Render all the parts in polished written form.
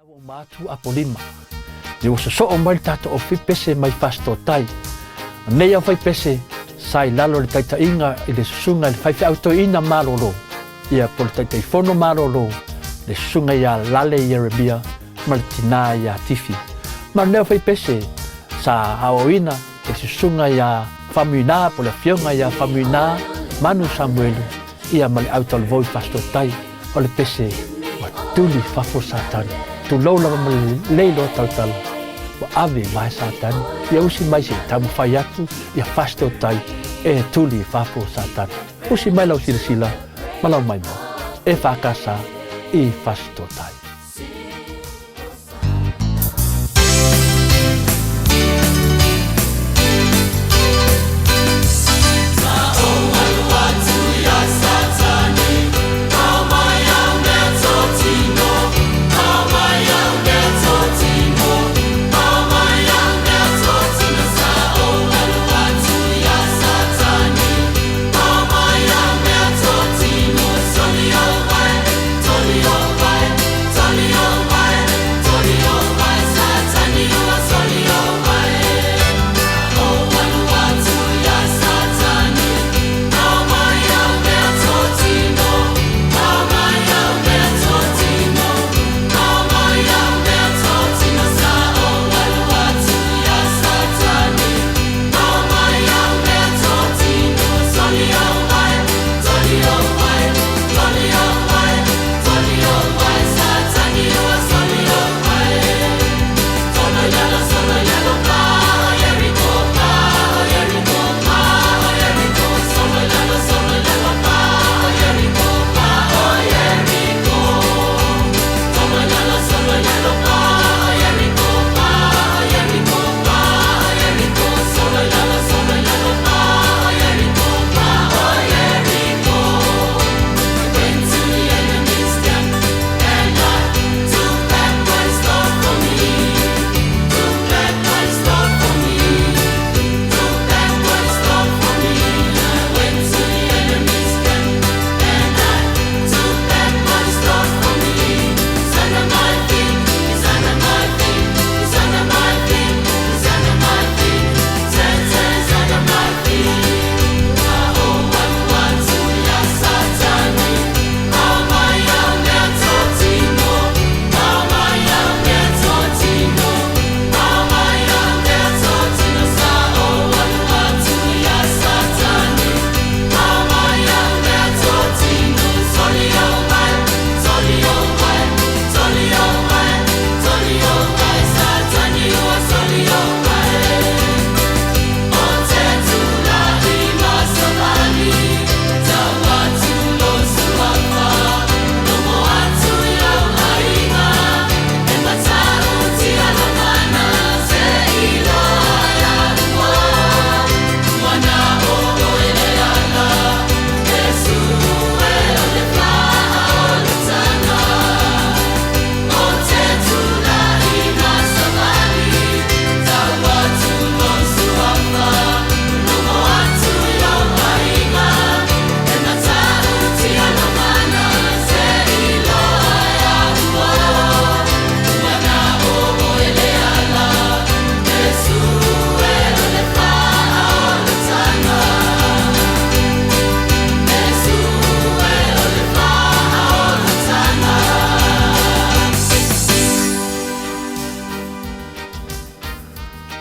O matu a polima. Ni o so o mai tato o fi pese mai Faasito'Otai. Nei au fai pese sai lalo le taitainga i le sunga le fai autoina marolo. Ia po le taitaifono marolo le sunga ia lale i Arabia ma le tina ia tifi. Ma neo fai pese sa aoina e se sunga ia famuina po le fionga ia famuina Manu Samuelu ia ma le auto le voi Faasito'Otai o le pese wa tuli fafo satani. Tu lola ma leilo tautala wa ave mai satani ia usi mai se tamu fai atu ia Faasito'Otai e tuli fafo satani usi mai lau sila ma lau mai mo e whakasa i Faasito'Otai.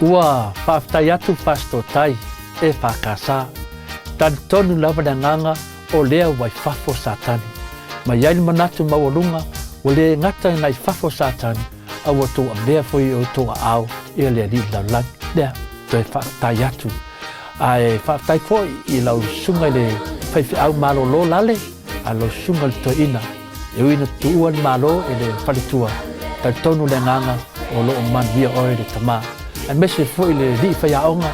Ua whaafitai atu Faasito'Otai e whakasa. Tan tonu lava na nganga o lea wai fafo satani. Ma yaini manatu mawalunga o lea ngata ngai fafo satani. Awa tō a mea foi o tō a au e lea li laulan. Lea toi whaafitai atu. Ai whaafitai foi i lau sunga le whaifi au malo lo lale. A lau sunga le toi ina. E uina tuuan malo e le whalitua. Tan tonu le nganga o lo o man via oe le tamaa. Ai mese foi le li fa yaonga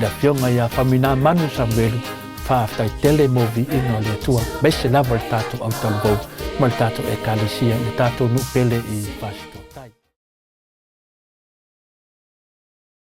da fionga ya famina Manu Samuelu fa tai tele movi ino le tua mese lava tato au talvo mal tato e kalisia le tato nu pele I Faasito'Otai.